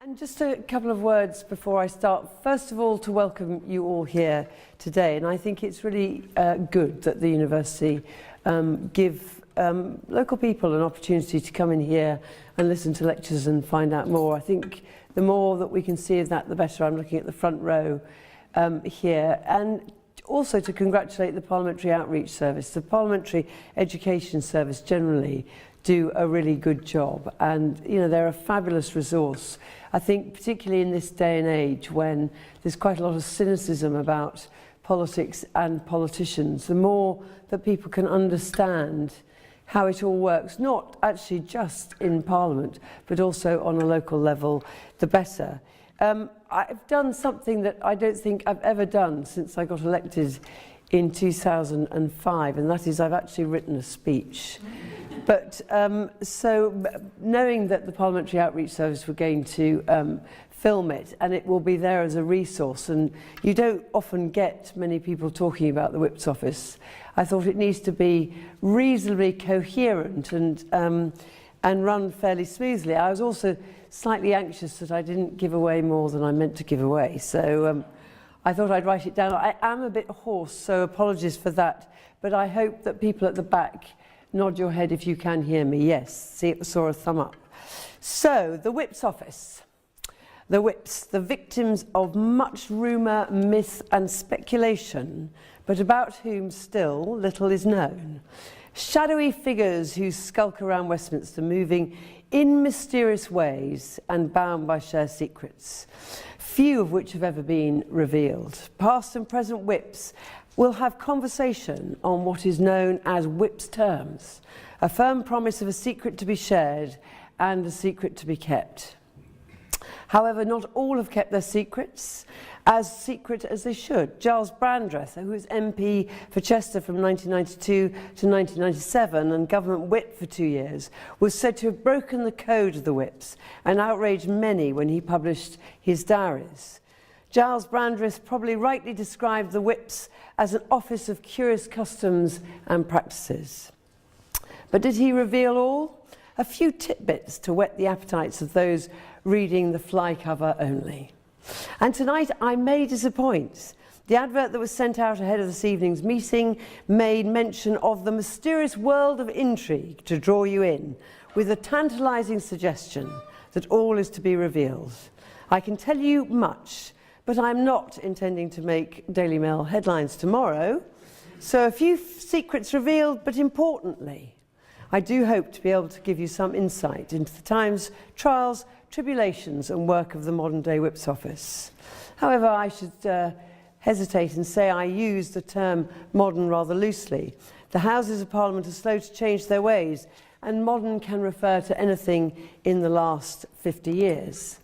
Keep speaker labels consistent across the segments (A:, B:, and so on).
A: And just a couple of words before I start. First of all, to welcome you all here today. And I think it's really good that the university give local people an opportunity to come in here and listen to lectures and find out more. I think the more that we can see of that, the better. I'm looking at the front row here. And also to congratulate the Parliamentary Outreach Service. The Parliamentary Education Service generally do a really good job, and you know, they're a fabulous resource. I think particularly in this day and age when there's quite a lot of cynicism about politics and politicians, the more that people can understand how it all works, not actually just in Parliament but also on a local level, the better. I've done something that I don't think I've ever done since I got elected in 2005, and that is I've actually written a speech. But so knowing that the Parliamentary Outreach Service were going to film it, and it will be there as a resource, and you don't often get many people talking about the Whip's office, I thought it needs to be reasonably coherent and run fairly smoothly. I was also slightly anxious that I didn't give away more than I meant to give away, so I thought I'd write it down. I am a bit hoarse, so apologies for that, but I hope that people at the back nod your head if you can hear me. Yes, saw a thumb up. So, the Whip's office. The Whips, the victims of much rumour, myth and speculation, but about whom still little is known. Shadowy figures who skulk around Westminster, moving in mysterious ways and bound by shared secrets, few of which have ever been revealed. Past and present Whips will have conversation on what is known as Whip's terms, a firm promise of a secret to be shared and a secret to be kept. However, not all have kept their secrets as secret as they should. Giles Brandreth, who was MP for Chester from 1992 to 1997 and government whip for 2 years, was said to have broken the code of the Whips and outraged many when he published his diaries. Giles Brandreth probably rightly described the Whips as an office of curious customs and practices. But did he reveal all? A few tidbits to whet the appetites of those reading the fly cover only. And tonight I may disappoint. The advert that was sent out ahead of this evening's meeting made mention of the mysterious world of intrigue to draw you in, with a tantalising suggestion that all is to be revealed. I can tell you much, but I'm not intending to make Daily Mail headlines tomorrow. So a few secrets revealed, but importantly, I do hope to be able to give you some insight into the times, trials, tribulations and work of the modern day Whip's office. However, I should hesitate and say I use the term modern rather loosely. The Houses of Parliament are slow to change their ways, and modern can refer to anything in the last 50 years.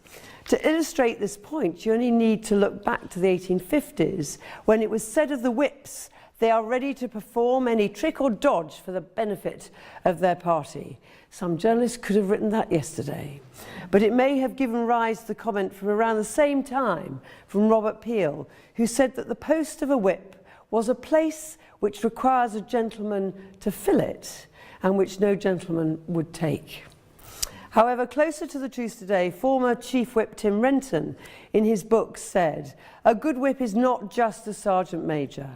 A: To illustrate this point, you only need to look back to the 1850s, when it was said of the Whips, they are ready to perform any trick or dodge for the benefit of their party. Some journalists could have written that yesterday. But it may have given rise to the comment from around the same time from Robert Peel, who said that the post of a whip was a place which requires a gentleman to fill it and which no gentleman would take. However, closer to the truth today, former Chief Whip Tim Renton, in his book, said, "A good whip is not just a sergeant major.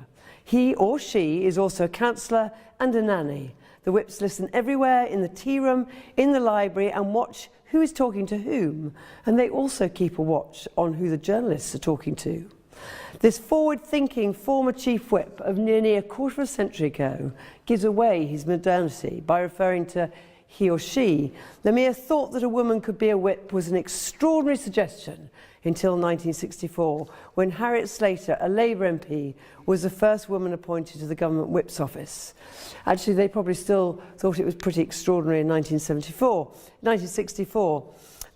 A: He or she is also a counsellor and a nanny. The Whips listen everywhere, in the tea room, in the library, and watch who is talking to whom. And they also keep a watch on who the journalists are talking to." This forward-thinking former Chief Whip of nearly a quarter of a century ago gives away his modernity by referring to he or she. The mere thought that a woman could be a whip was an extraordinary suggestion until 1964, when Harriet Slater, a Labour MP, was the first woman appointed to the government whip's office. Actually, they probably still thought it was pretty extraordinary in 1964.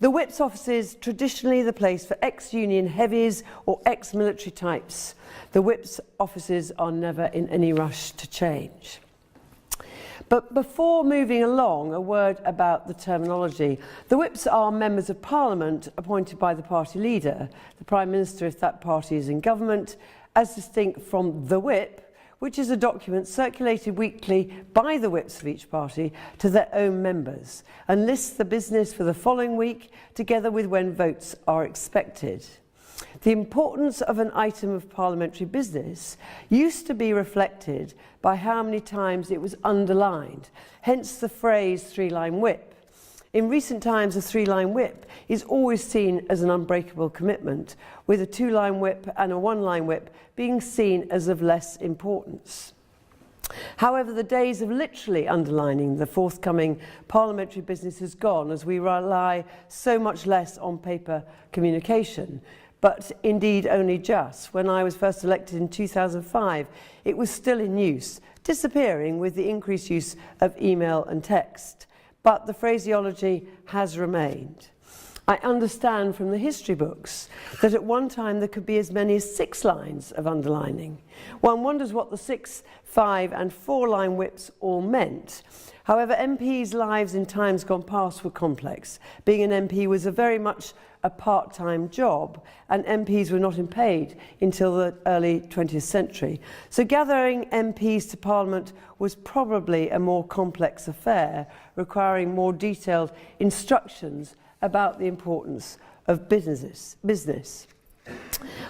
A: The whip's office is traditionally the place for ex-union heavies or ex-military types. The whip's offices are never in any rush to change. But before moving along, a word about the terminology. The Whips are members of Parliament appointed by the party leader, the Prime Minister if that party is in government, as distinct from the Whip, which is a document circulated weekly by the whips of each party to their own members and lists the business for the following week together with when votes are expected. The importance of an item of parliamentary business used to be reflected by how many times it was underlined, hence the phrase three-line whip. In recent times, a three-line whip is always seen as an unbreakable commitment, with a two-line whip and a one-line whip being seen as of less importance. However, the days of literally underlining the forthcoming parliamentary business has gone, as we rely so much less on paper communication. But indeed only just. When I was first elected in 2005, it was still in use, disappearing with the increased use of email and text. But the phraseology has remained. I understand from the history books that at one time there could be as many as 6 lines of underlining. One wonders what the 6, 5 and 4-line whips all meant. However, MPs' lives in times gone past were complex. Being an MP was very much a part-time job, and MPs were not paid until the early 20th century. So gathering MPs to Parliament was probably a more complex affair, requiring more detailed instructions about the importance of business.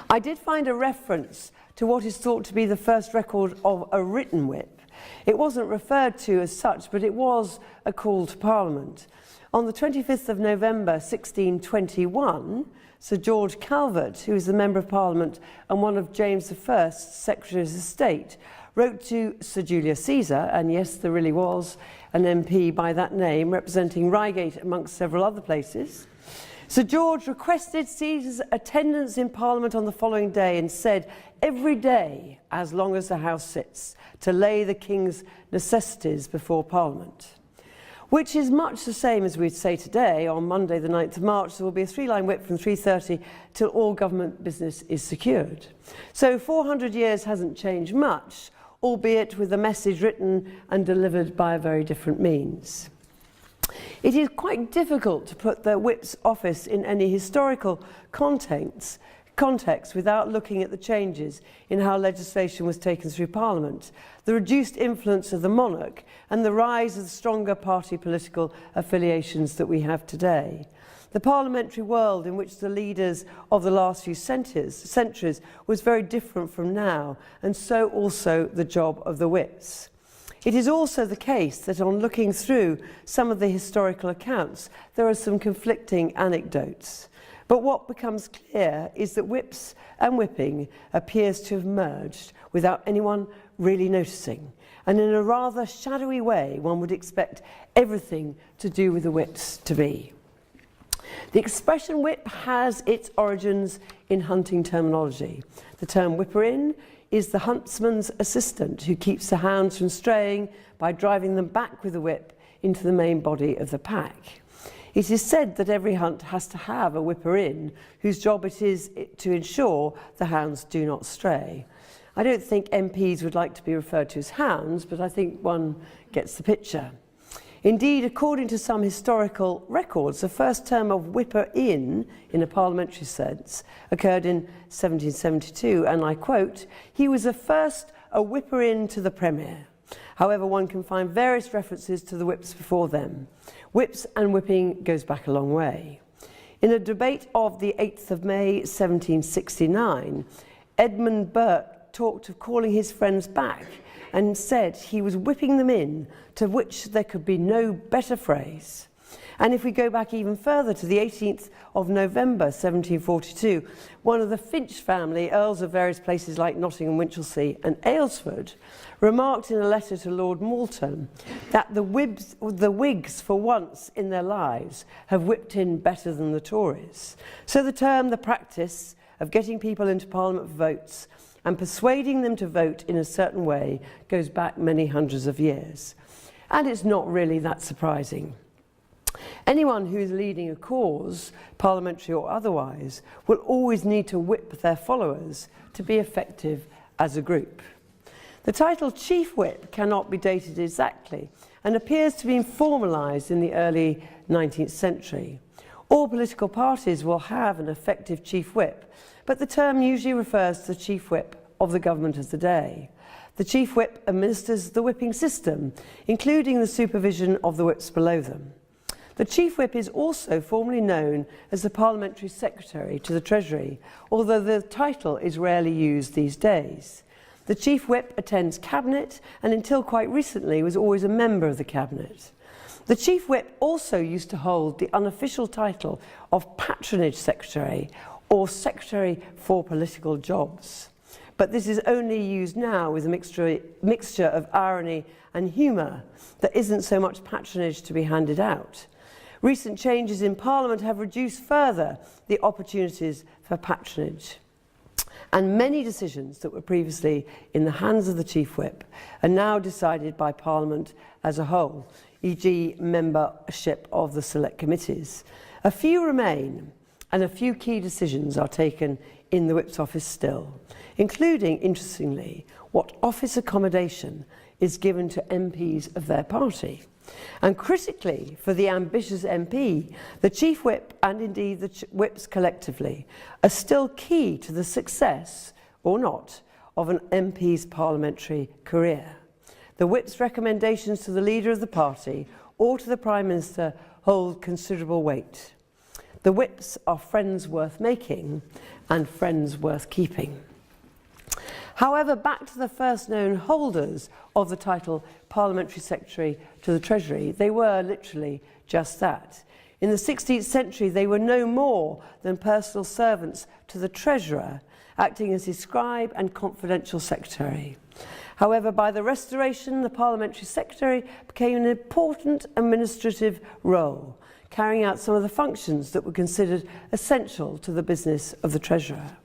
A: I did find a reference to what is thought to be the first record of a written whip. It wasn't referred to as such, but it was a call to Parliament. On the 25th of November 1621, Sir George Calvert, who was the Member of Parliament and one of James I's Secretaries of State, wrote to Sir Julius Caesar, and yes, there really was an MP by that name representing Reigate amongst several other places. Sir George requested Caesar's attendance in Parliament on the following day and said, every day, as long as the House sits, to lay the King's necessities before Parliament. Which is much the same as we'd say today. On Monday the 9th of March there will be a 3-line whip from 3:30 till all government business is secured. So 400 years hasn't changed much, albeit with the message written and delivered by a very different means. It is quite difficult to put the whip's office in any historical context without looking at the changes in how legislation was taken through Parliament, the reduced influence of the monarch and the rise of the stronger party political affiliations that we have today. The parliamentary world in which the leaders of the last few centuries was very different from now, and so also the job of the whips. It is also the case that on looking through some of the historical accounts, there are some conflicting anecdotes. But what becomes clear is that whips and whipping appears to have merged without anyone really noticing. And in a rather shadowy way, one would expect everything to do with the whips to be. The expression whip has its origins in hunting terminology. The term whipper-in is the huntsman's assistant who keeps the hounds from straying by driving them back with a whip into the main body of the pack. It is said that every hunt has to have a whipper-in whose job it is to ensure the hounds do not stray. I don't think MPs would like to be referred to as hounds, but I think one gets the picture. Indeed, according to some historical records, the first term of whipper-in a parliamentary sense occurred in 1772, and I quote, "He was the first a whipper-in to the Premier." However, one can find various references to the whips before them. Whips and whipping goes back a long way. In a debate of the 8th of May 1769, Edmund Burke talked of calling his friends back and said he was whipping them in, to which there could be no better phrase. And if we go back even further to the 18th of November 1742, one of the Finch family, earls of various places like Nottingham, Winchelsea and Aylesford, remarked in a letter to Lord Milton that the Whigs for once in their lives have whipped in better than the Tories. So the practice of getting people into Parliament for votes and persuading them to vote in a certain way goes back many hundreds of years. And it's not really that surprising. Anyone who is leading a cause, parliamentary or otherwise, will always need to whip their followers to be effective as a group. The title Chief Whip cannot be dated exactly and appears to be formalised in the early 19th century. All political parties will have an effective Chief Whip, but the term usually refers to the Chief Whip of the government of the day. The Chief Whip administers the whipping system, including the supervision of the whips below them. The Chief Whip is also formally known as the Parliamentary Secretary to the Treasury, although the title is rarely used these days. The Chief Whip attends Cabinet and until quite recently was always a member of the Cabinet. The Chief Whip also used to hold the unofficial title of Patronage Secretary or Secretary for Political Jobs. But this is only used now with a mixture of irony and humour. There isn't so much patronage to be handed out. Recent changes in Parliament have reduced further the opportunities for patronage. And many decisions that were previously in the hands of the Chief Whip are now decided by Parliament as a whole, e.g. membership of the select committees. A few remain, and a few key decisions are taken in the Whip's office still, including, interestingly, what office accommodation is given to MPs of their party. And critically, for the ambitious MP, the Chief Whip and indeed the Whips collectively are still key to the success, or not, of an MP's parliamentary career. The Whip's recommendations to the leader of the party or to the Prime Minister hold considerable weight. The Whips are friends worth making and friends worth keeping. However, back to the first known holders of the title Parliamentary Secretary to the Treasury, they were literally just that. In the 16th century, they were no more than personal servants to the Treasurer, acting as his scribe and confidential secretary. However, by the Restoration, the Parliamentary Secretary became an important administrative role, carrying out some of the functions that were considered essential to the business of the Treasurer.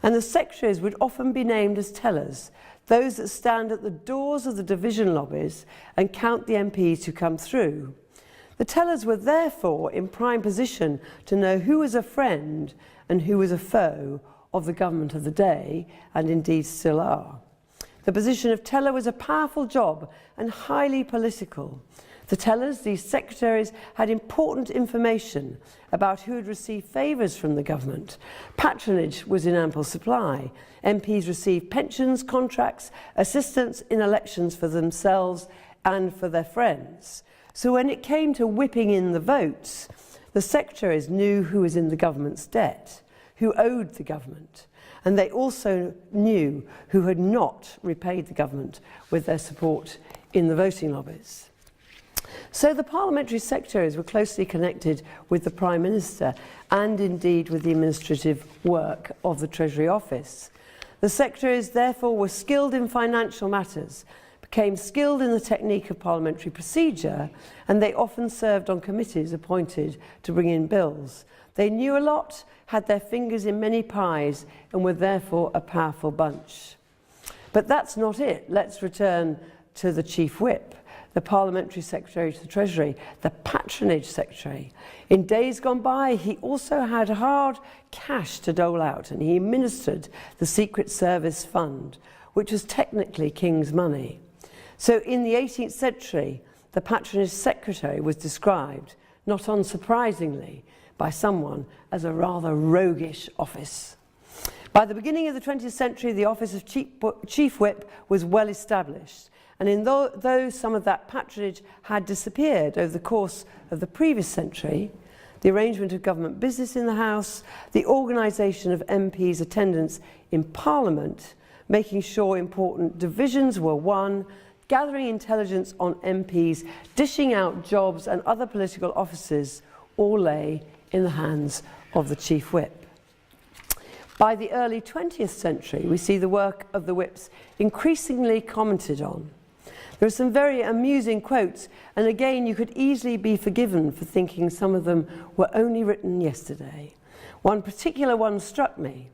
A: And the secretaries would often be named as tellers, those that stand at the doors of the division lobbies and count the MPs who come through. The tellers were therefore in prime position to know who was a friend and who was a foe of the government of the day, and indeed still are. The position of teller was a powerful job and highly political. The tellers, these secretaries, had important information about who had received favours from the government. Patronage was in ample supply. MPs received pensions, contracts, assistance in elections for themselves and for their friends. So when it came to whipping in the votes, the secretaries knew who was in the government's debt, who owed the government, and they also knew who had not repaid the government with their support in the voting lobbies. So the parliamentary secretaries were closely connected with the Prime Minister and indeed with the administrative work of the Treasury Office. The secretaries therefore were skilled in financial matters, became skilled in the technique of parliamentary procedure, and they often served on committees appointed to bring in bills. They knew a lot, had their fingers in many pies, and were therefore a powerful bunch. But that's not it. Let's return to the Chief Whip, the Parliamentary Secretary to the Treasury, the Patronage Secretary. In days gone by, he also had hard cash to dole out, and he administered the Secret Service Fund, which was technically King's money. So in the 18th century, the Patronage Secretary was described, not unsurprisingly, by someone as a rather roguish office. By the beginning of the 20th century, the office of Chief Whip was well established, and though some of that patronage had disappeared over the course of the previous century, the arrangement of government business in the House, the organisation of MPs' attendance in Parliament, making sure important divisions were won, gathering intelligence on MPs, dishing out jobs and other political offices, all lay in the hands of the Chief Whip. By the early 20th century, we see the work of the whips increasingly commented on. There are some very amusing quotes, and again, you could easily be forgiven for thinking some of them were only written yesterday. One particular one struck me.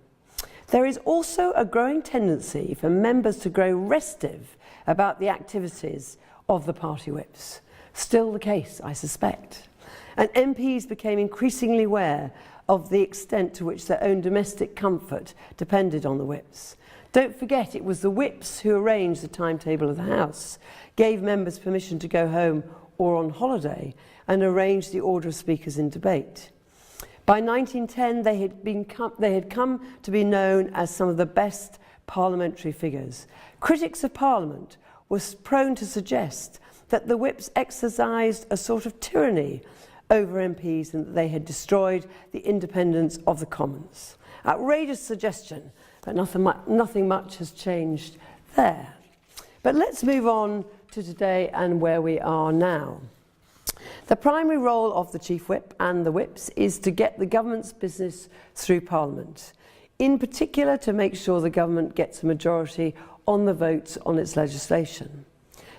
A: There is also a growing tendency for members to grow restive about the activities of the party whips. Still the case, I suspect. And MPs became increasingly aware of the extent to which their own domestic comfort depended on the whips. Don't forget, it was the whips who arranged the timetable of the House, gave members permission to go home or on holiday, and arranged the order of speakers in debate. By 1910, they had come to be known as some of the best parliamentary figures, Critics of Parliament were prone to suggest that the whips exercised a sort of tyranny over MPs and that they had destroyed the independence of the Commons. Outrageous suggestion, but nothing much has changed there. But let's move on to today and where we are now. The primary role of the Chief Whip and the whips is to get the government's business through Parliament, in particular to make sure the government gets a majority on the votes on its legislation.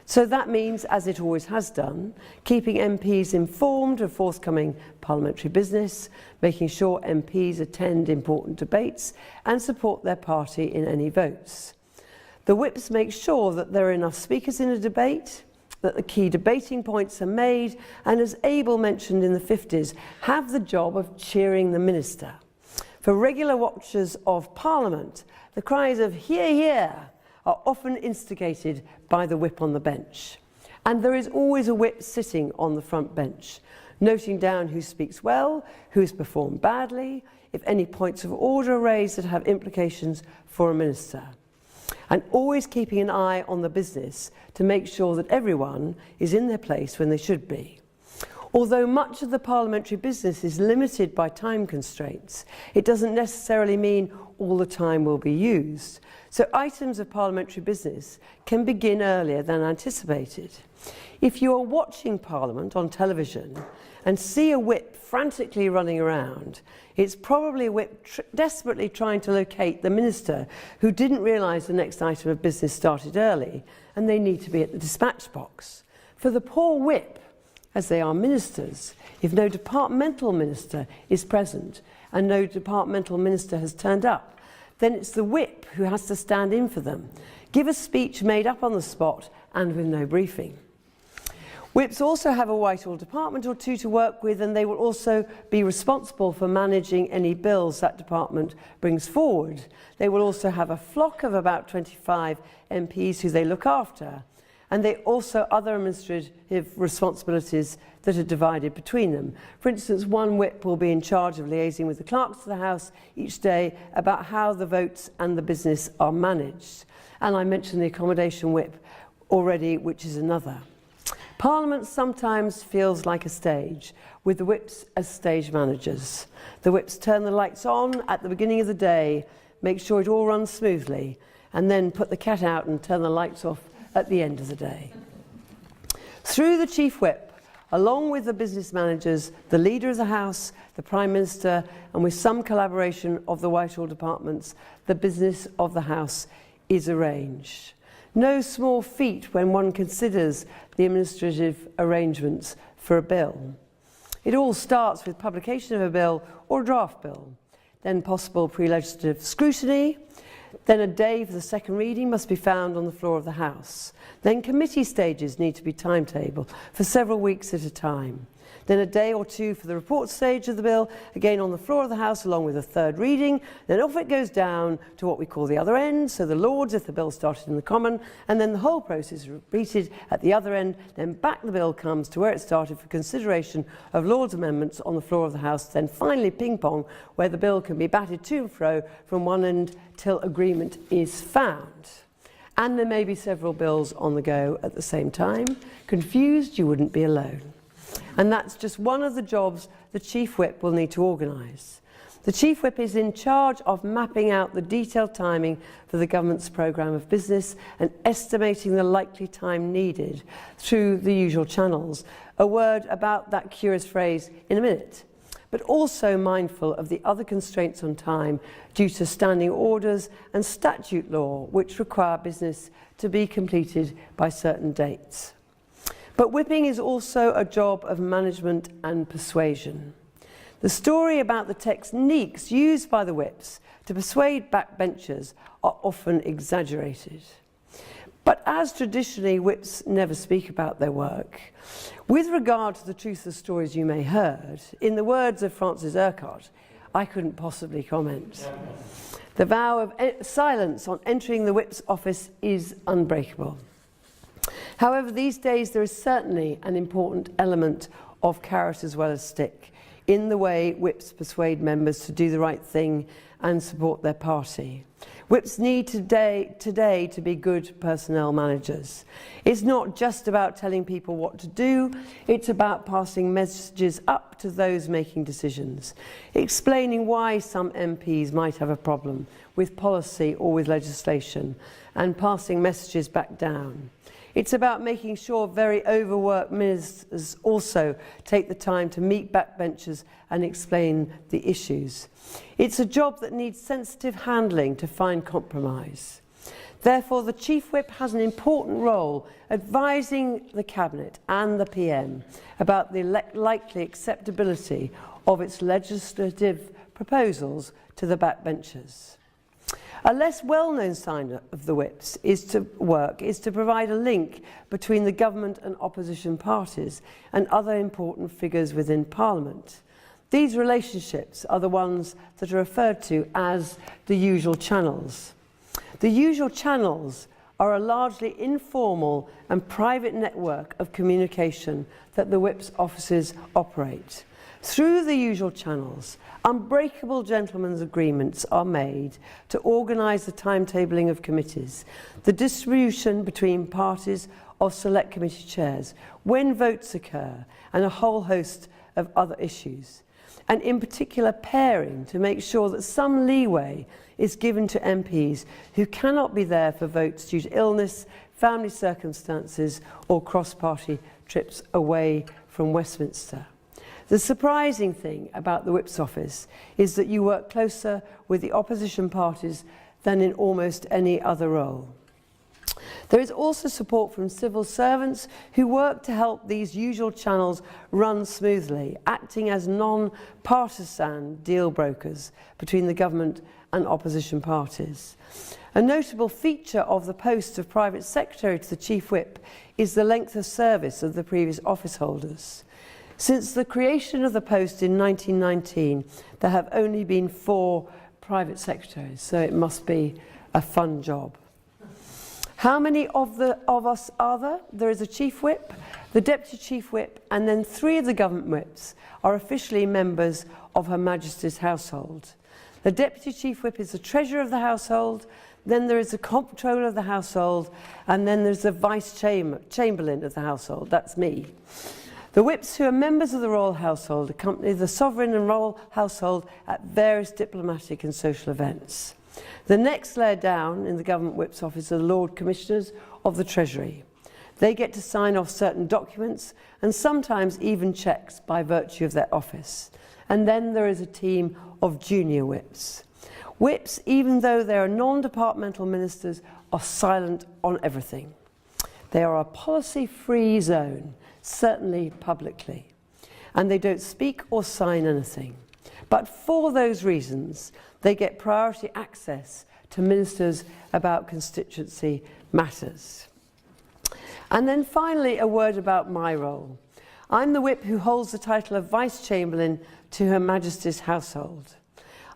A: So that means, as it always has done, keeping MPs informed of forthcoming parliamentary business, making sure MPs attend important debates and support their party in any votes. The whips make sure that there are enough speakers in a debate, that the key debating points are made, and as Abel mentioned in the 50s, have the job of cheering the minister. For regular watchers of Parliament, the cries of "hear, hear" are often instigated by the whip on the bench. And there is always a whip sitting on the front bench, noting down who speaks well, who has performed badly, if any points of order are raised that have implications for a minister. And always keeping an eye on the business to make sure that everyone is in their place when they should be. Although much of the parliamentary business is limited by time constraints, it doesn't necessarily mean all the time will be used. So items of parliamentary business can begin earlier than anticipated. If you are watching Parliament on television and see a whip frantically running around, it's probably a whip desperately trying to locate the minister who didn't realise the next item of business started early and they need to be at the dispatch box. For the poor whip, as they are ministers, if no departmental minister is present and no departmental minister has turned up, then it's the whip who has to stand in for them, give a speech made up on the spot and with no briefing. Whips also have a Whitehall department or two to work with, and they will also be responsible for managing any bills that department brings forward. They will also have a flock of about 25 MPs who they look after, and they also other administrative responsibilities that are divided between them. For instance, one whip will be in charge of liaising with the clerks of the House each day about how the votes and the business are managed. And I mentioned the accommodation whip already, which is another. Parliament sometimes feels like a stage, with the whips as stage managers. The whips turn the lights on at the beginning of the day, make sure it all runs smoothly, and then put the cat out and turn the lights off at the end of the day. Through the Chief Whip, along with the business managers, the Leader of the House, the Prime Minister, and with some collaboration of the Whitehall departments, the business of the House is arranged. No small feat when one considers the administrative arrangements for a bill. It all starts with publication of a bill or a draft bill, then possible pre-legislative scrutiny, then a day for the second reading must be found on the floor of the House. Then committee stages need to be timetabled for several weeks at a time. Then a day or two for the report stage of the bill, again on the floor of the House along with a third reading. Then off it goes down to what we call the other end, so the Lords if the bill started in the Common, and then the whole process is repeated at the other end. Then back the bill comes to where it started for consideration of Lords' amendments on the floor of the House. Then finally ping pong, where the bill can be batted to and fro from one end till agreement is found. And there may be several bills on the go at the same time. Confused, you wouldn't be alone. And that's just one of the jobs the Chief Whip will need to organise. The Chief Whip is in charge of mapping out the detailed timing for the government's programme of business and estimating the likely time needed through the usual channels. A word about that curious phrase in a minute. But also mindful of the other constraints on time due to standing orders and statute law, which require business to be completed by certain dates. But whipping is also a job of management and persuasion. The story about the techniques used by the whips to persuade backbenchers are often exaggerated. But as traditionally whips never speak about their work, with regard to the truth of the stories you may heard, in the words of Francis Urquhart, I couldn't possibly comment. The vow of silence on entering the whip's office is unbreakable. However, these days there is certainly an important element of carrot as well as stick in the way whips persuade members to do the right thing and support their party. Whips need today to be good personnel managers. It's not just about telling people what to do, it's about passing messages up to those making decisions, explaining why some MPs might have a problem with policy or with legislation, and passing messages back down. It's about making sure very overworked ministers also take the time to meet backbenchers and explain the issues. It's a job that needs sensitive handling to find compromise. Therefore, the Chief Whip has an important role advising the Cabinet and the PM about the likely acceptability of its legislative proposals to the backbenchers. A less well-known sign of the Whip's work is to provide a link between the government and opposition parties and other important figures within Parliament. These relationships are the ones that are referred to as the usual channels. The usual channels are a largely informal and private network of communication that the Whip's offices operate. Through the usual channels, unbreakable gentlemen's agreements are made to organise the timetabling of committees, the distribution between parties of select committee chairs, when votes occur, and a whole host of other issues. And in particular pairing to make sure that some leeway is given to MPs who cannot be there for votes due to illness, family circumstances or cross-party trips away from Westminster. The surprising thing about the Whip's office is that you work closer with the opposition parties than in almost any other role. There is also support from civil servants who work to help these usual channels run smoothly, acting as non-partisan deal brokers between the government and opposition parties. A notable feature of the post of Private Secretary to the Chief Whip is the length of service of the previous office holders. Since the creation of the post in 1919, there have only been 4 private secretaries, so it must be a fun job. How many of us are there? There is a Chief Whip, the Deputy Chief Whip, and then 3 of the government whips are officially members of Her Majesty's household. The Deputy Chief Whip is the Treasurer of the household, then there is the Comptroller of the household, and then there's the Vice-Chamberlain of the household, that's me. The whips who are members of the royal household accompany the sovereign and royal household at various diplomatic and social events. The next layer down in the government whip's office are the Lord Commissioners of the Treasury. They get to sign off certain documents and sometimes even cheques by virtue of their office. And then there is a team of junior whips. Whips, even though they are non-departmental ministers, are silent on everything. They are a policy-free zone, certainly publicly, and they don't speak or sign anything. But for those reasons, they get priority access to ministers about constituency matters. And then finally, a word about my role. I'm the whip who holds the title of Vice-Chamberlain to Her Majesty's household.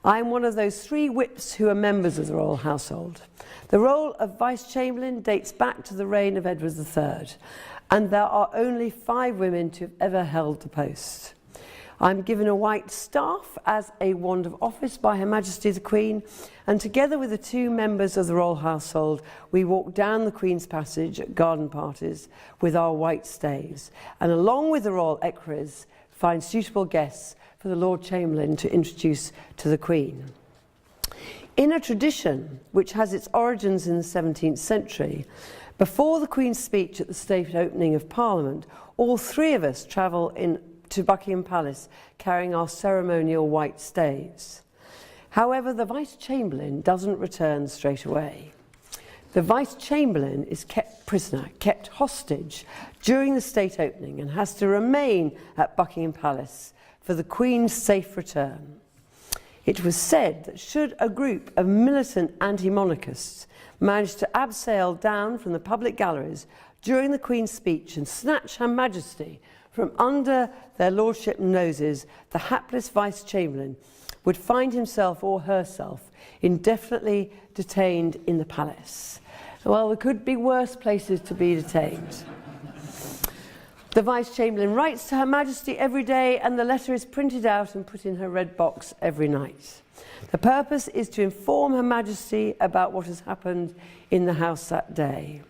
A: I'm one of those 3 whips who are members of the royal household. The role of Vice-Chamberlain dates back to the reign of Edward III, and there are only 5 women to have ever held the post. I'm given a white staff as a wand of office by Her Majesty the Queen, and together with the 2 members of the royal household, we walk down the Queen's Passage at garden parties with our white staves, and along with the royal equerries, find suitable guests for the Lord Chamberlain to introduce to the Queen. In a tradition which has its origins in the 17th century, before the Queen's speech at the state opening of Parliament, all 3 of us travel to Buckingham Palace carrying our ceremonial white staves. However, the Vice-Chamberlain doesn't return straight away. The Vice-Chamberlain is kept prisoner, kept hostage during the state opening and has to remain at Buckingham Palace for the Queen's safe return. It was said that should a group of militant anti-monarchists manage to abseil down from the public galleries during the Queen's speech and snatch Her Majesty from under their lordship noses, the hapless Vice-Chamberlain would find himself or herself indefinitely detained in the palace. Well, there could be worse places to be detained. The Vice-Chamberlain writes to Her Majesty every day, and the letter is printed out and put in her red box every night. The purpose is to inform Her Majesty about what has happened in the House that day,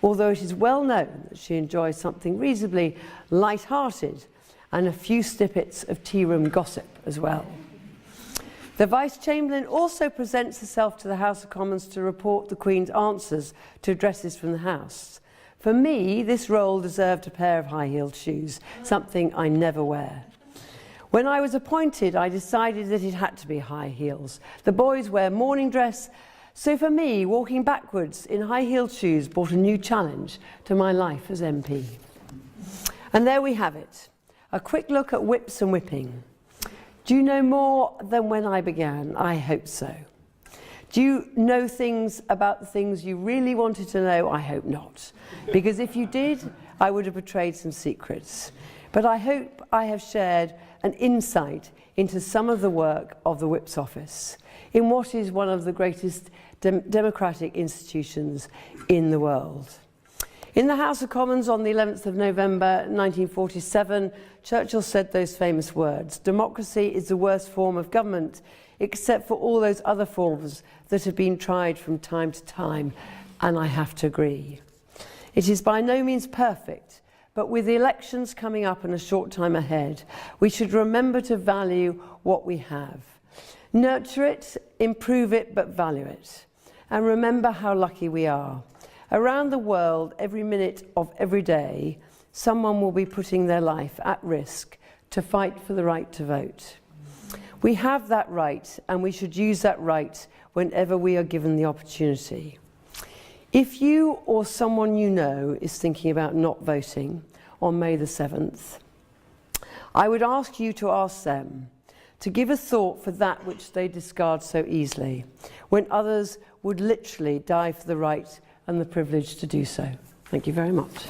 A: although it is well known that she enjoys something reasonably light-hearted and a few snippets of tea room gossip as well. The Vice-Chamberlain also presents herself to the House of Commons to report the Queen's answers to addresses from the House. For me, this role deserved a pair of high-heeled shoes, something I never wear. When I was appointed, I decided that it had to be high heels. The boys wear morning dress, so for me, walking backwards in high-heeled shoes brought a new challenge to my life as MP. And there we have it, a quick look at whips and whipping. Do you know more than when I began? I hope so. Do you know things about the things you really wanted to know? I hope not. Because if you did, I would have betrayed some secrets. But I hope I have shared an insight into some of the work of the Whip's office in what is one of the greatest democratic institutions in the world. In the House of Commons on the 11th of November 1947, Churchill said those famous words, "Democracy is the worst form of government, except for all those other forms that have been tried from time to time," and I have to agree. It is by no means perfect, but with the elections coming up and a short time ahead, we should remember to value what we have. Nurture it, improve it, but value it. And remember how lucky we are. Around the world, every minute of every day, someone will be putting their life at risk to fight for the right to vote. We have that right, and we should use that right whenever we are given the opportunity. If you or someone you know is thinking about not voting on May the 7th, I would ask you to ask them to give a thought for that which they discard so easily, when others would literally die for the right and the privilege to do so. Thank you very much.